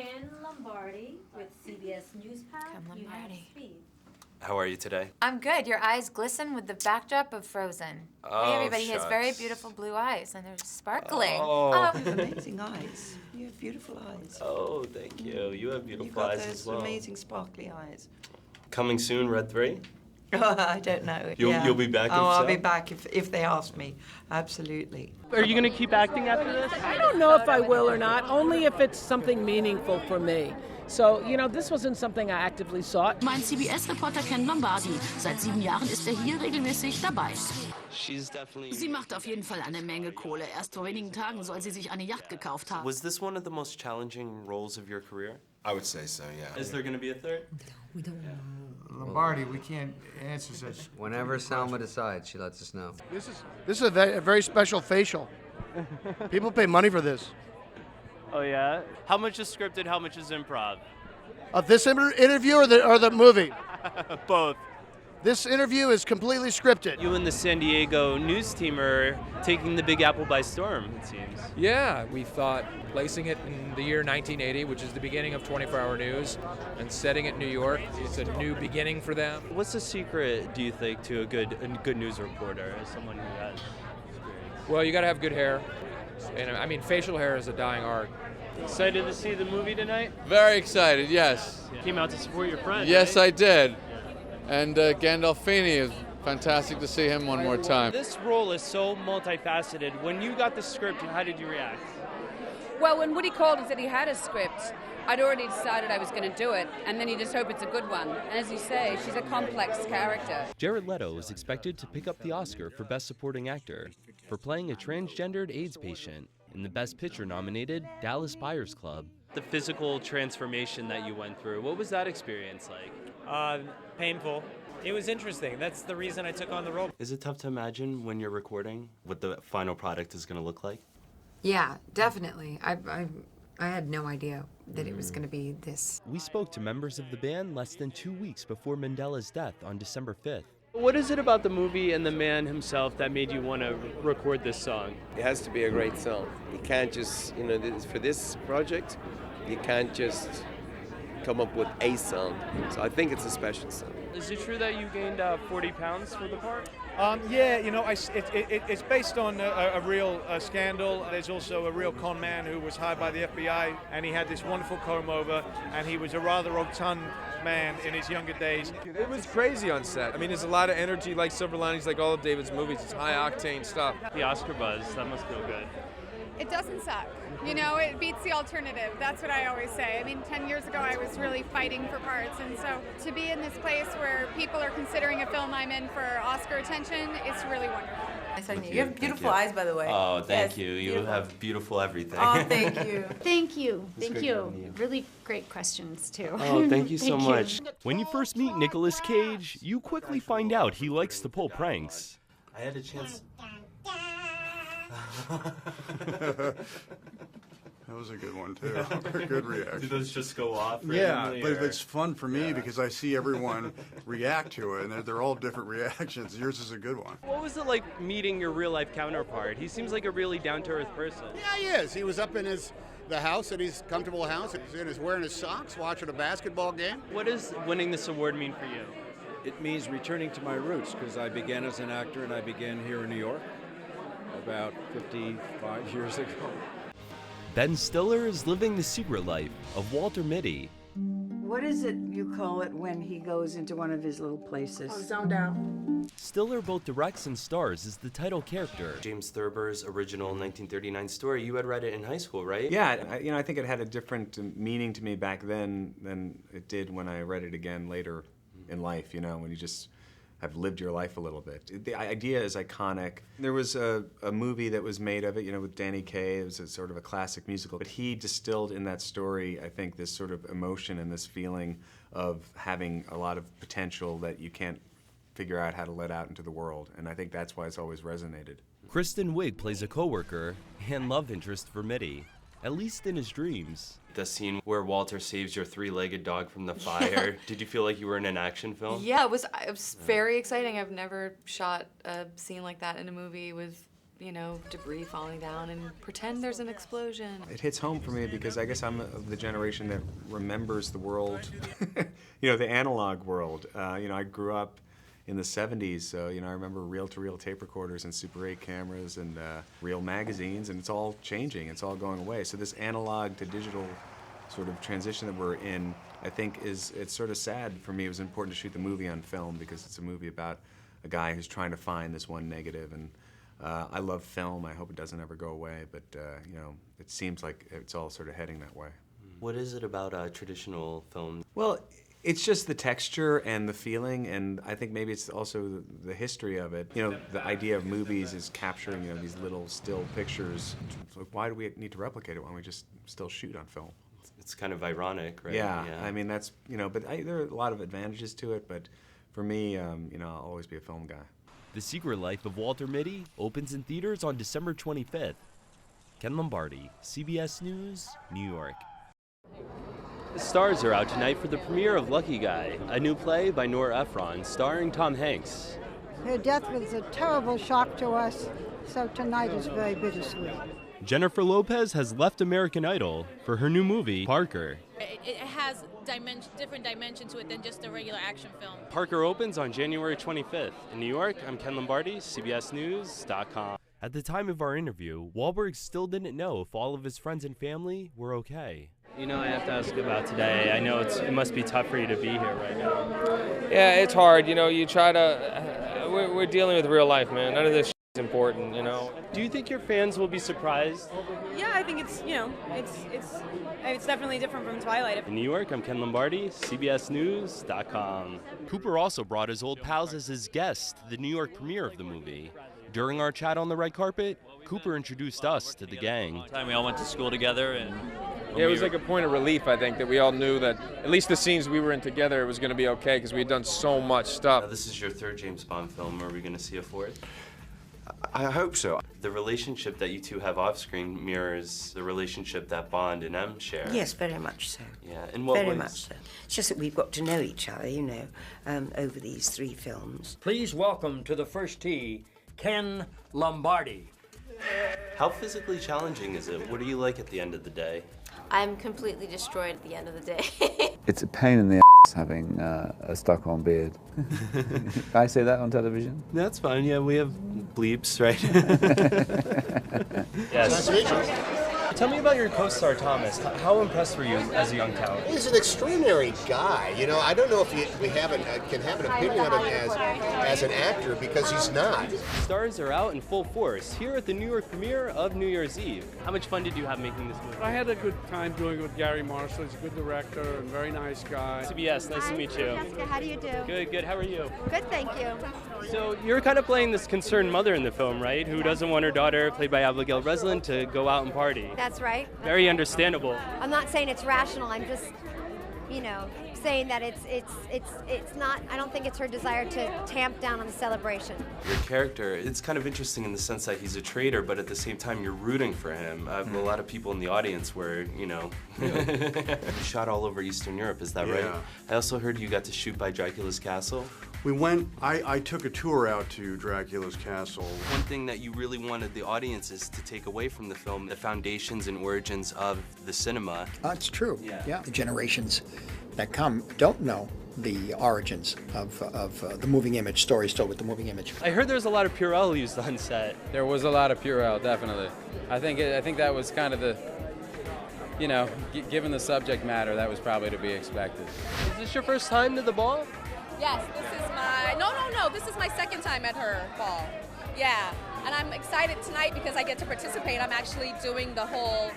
Ken Lombardi with CBS News Path, Ken United Lombardi. Speed. How are you today? I'm good. Your eyes glisten with the backdrop of Frozen. Oh, hey, everybody, he has very shucks. beautiful blue eyes, and they're sparkling. Oh. You have amazing eyes. You have beautiful eyes. Oh, thank you. You have You've beautiful got eyes those as well. amazing sparkly eyes. Coming soon, Red 3? I don't know. You'll be back if I'll so? be back if they ask me. Absolutely. Are you going to keep acting after this? I don't know if I will or not, only if it's something meaningful for me. So, you know, this wasn't something I actively sought. Mein CBS-Reporter Ken Lombardi. Seit 7 Jahren ist er hier regelmäßig dabei. She's definitely... Sie macht auf jeden Fall eine Menge Kohle. Erst vor wenigen Tagen soll sie sich eine Yacht gekauft haben. Was this one of the most challenging roles of your career? I would say so, yeah. Is there going to be a third? We don't know. Lombardi, we can't answer such. Whenever Salma decides, she lets us know. This is a very special facial. People pay money for this. Oh, yeah? How much is scripted, how much is improv? Of this interview or the movie? Both. This interview is completely scripted. You and the San Diego news team are taking the Big Apple by storm, it seems. Yeah, we thought placing it in the year 1980, which is the beginning of 24-hour news, and setting it in New York, it's a new beginning for them. What's the secret, do you think, to a good news reporter, as someone who has experience? Well, you got to have good hair, and I mean, facial hair is a dying art. Excited to see the movie tonight? Very excited, yes. Came out to support your friend. Yes, right? I did. And Gandolfini, is fantastic to see him one more time. This role is so multifaceted. When you got the script, how did you react? Well, when Woody called and said he had a script, I'd already decided I was going to do it, and then you just hope it's a good one. And as you say, she's a complex character. Jared Leto is expected to pick up the Oscar for Best Supporting Actor for playing a transgendered AIDS patient in the Best Picture nominated Dallas Buyers Club. The physical transformation that you went through, what was that experience like? Painful. It was interesting. That's the reason I took on the role. Is it tough to imagine when you're recording what the final product is going to look like? Yeah, definitely. I had no idea that it was going to be this. We spoke to members of the band less than 2 weeks before Mandela's death on December 5th. What is it about the movie and the man himself that made you want to record this song? It has to be a great song. You can't just, for this project, you can't just come up with a song. So I think it's a special song. Is it true that you gained 40 pounds for the part? Yeah, it's based on a real scandal. There's also a real con man who was hired by the FBI, and he had this wonderful comb over, and he was a rather rotund man in his younger days. It was crazy on set. I mean, there's a lot of energy, like Silver Linings, like all of David's movies. It's high-octane stuff. The Oscar buzz, that must feel good. It doesn't suck. It beats the alternative. That's what I always say. I mean, 10 years ago, I was really fighting for parts. And so to be in this place where people are considering a film I'm in for Oscar attention, it's really wonderful. Nice on you. You have beautiful eyes, by the way. Oh, thank Yes, you. You beautiful. have beautiful everything. Oh, thank you. Thank you. It's Thank great you. having you. Really great questions, too. Oh, thank you so much. When you first meet Nicolas Cage, you quickly find out he likes to pull pranks. I had a chance... That was a good one, too. Good reaction. Do those just go off? Yeah, randomly, but or? it's fun for me because I see everyone react to it, and they're all different reactions. Yours is a good one. What was it like meeting your real-life counterpart? He seems like a really down-to-earth person. Yeah, he is. He was up in the house, at his comfortable house. He's wearing his socks, watching a basketball game. What does winning this award mean for you? It means returning to my roots, because I began as an actor, and I began here in New York about 55 years ago. Ben Stiller is living the secret life of Walter Mitty. What is it you call it when he goes into one of his little places? Zoned out. Stiller both directs and stars as the title character. James Thurber's original 1939 story, you had read it in high school, right? Yeah, I think it had a different meaning to me back then than it did when I read it again later in life, when you just have lived your life a little bit. The idea is iconic. There was a movie that was made of it, with Danny Kaye. It was a sort of a classic musical. But he distilled in that story, I think, this sort of emotion and this feeling of having a lot of potential that you can't figure out how to let out into the world. And I think that's why it's always resonated. Kristen Wiig plays a coworker and love interest for Mitty, at least in his dreams. The scene where Walter saves your three-legged dog from the fire. Did you feel like you were in an action film? Yeah, it was very exciting. I've never shot a scene like that in a movie with you know, debris falling down and pretend there's an explosion. It hits home for me because I guess I'm of the generation that remembers the world, you know, the analog world. You know, I grew up in the 70s, so, you know, I remember reel-to-reel tape recorders and Super 8 cameras and real magazines, and it's all changing, it's all going away. So this analog to digital sort of transition that we're in, I think it's sort of sad for me. It was important to shoot the movie on film because it's a movie about a guy who's trying to find this one negative, and I love film. I hope it doesn't ever go away, but you know, it seems like it's all sort of heading that way. What is it about traditional film? Well, it's just the texture and the feeling, and I think maybe it's also the history of it. You know, the idea of movies is capturing, you know, these little still pictures. So why do we need to replicate it when we just still shoot on film? It's kind of ironic, right? Yeah, I mean, that's, you know, but there are a lot of advantages to it, but for me, you know, I'll always be a film guy. The Secret Life of Walter Mitty opens in theaters on December 25th. Ken Lombardi, CBS News, New York. The stars are out tonight for the premiere of Lucky Guy, a new play by Nora Ephron, starring Tom Hanks. Her death was a terrible shock to us, so tonight is very bittersweet. Jennifer Lopez has left American Idol for her new movie, Parker. It has different dimension to it than just a regular action film. Parker opens on January 25th. In New York, I'm Ken Lombardi, CBSNews.com. At the time of our interview, Wahlberg still didn't know if all of his friends and family were okay. You know, I have to ask about today. I know it must be tough for you to be here right now. Yeah, it's hard. You know, you try to. We're dealing with real life, man. None of this is important, you know. Do you think your fans will be surprised? Yeah, I think it's, you know, it's definitely different from Twilight. In New York, I'm Ken Lombardi, CBSNews.com. Cooper also brought his old pals as his guests to the New York premiere of the movie. During our chat on the red carpet, Cooper introduced us to the gang. We all went to school together, and yeah, it was like a point of relief, I think, that we all knew that at least the scenes we were in together, it was going to be okay because we had done so much stuff. This is your third James Bond film. Are we going to see a fourth? I hope so. The relationship that you two have off-screen mirrors the relationship that Bond and M share. Yes, very much so. Yeah, in what ways? Very much so. It's just that we've got to know each other, you know, over these 3 films. Please welcome to the first tee, Ken Lombardi. How physically challenging is it? What do you like at the end of the day? I'm completely destroyed at the end of the day. It's a pain in the ass having a stuck-on beard. Can I say that on television? That's fine. Yeah, we have bleeps, right? Yes. Nice to meet you. Tell me about your co-star, Thomas. How impressed were you as a young talent? He's an extraordinary guy. You know, I don't know if we can have an opinion of him as an actor because he's not. Stars are out in full force here at the New York premiere of New Year's Eve. How much fun did you have making this movie? I had a good time doing it with Gary Marshall. He's a good director and very nice guy. CBS, nice to meet you. Jessica, how do you do? Good, how are you? Good, thank you. So you're kind of playing this concerned mother in the film, right? Who doesn't want her daughter, played by Abigail Breslin, to go out and party. That's right. Very understandable. I'm not saying it's rational. I'm just, you know, saying that it's not. I don't think it's her desire to tamp down on the celebration. Your character, it's kind of interesting in the sense that he's a traitor, but at the same time you're rooting for him. A lot of people in the audience were, you know, you shot all over Eastern Europe. Is that right? I also heard you got to shoot by Dracula's castle. We went, I took a tour out to Dracula's castle. One thing that you really wanted the audiences to take away from the film, the foundations and origins of the cinema. It's true, yeah. The generations that come don't know the origins of the moving image, stories told with the moving image. I heard there's a lot of Purell used on set. There was a lot of Purell, definitely. I think that was kind of the, you know, given the subject matter, that was probably to be expected. Is this your first time to the ball? Yes, this is my, no, this is my second time at her ball. Yeah, and I'm excited tonight because I get to participate. I'm actually doing the whole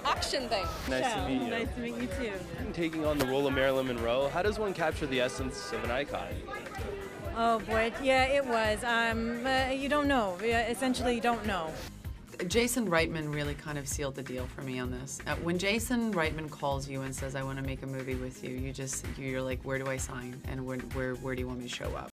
auction thing. Nice to meet you. Nice to meet you too. Taking on the role of Marilyn Monroe, how does one capture the essence of an icon? Oh boy, yeah, it was. You don't know. Essentially, you don't know. Jason Reitman really kind of sealed the deal for me on this. When Jason Reitman calls you and says, I want to make a movie with you, you're like, where do I sign? And where do you want me to show up?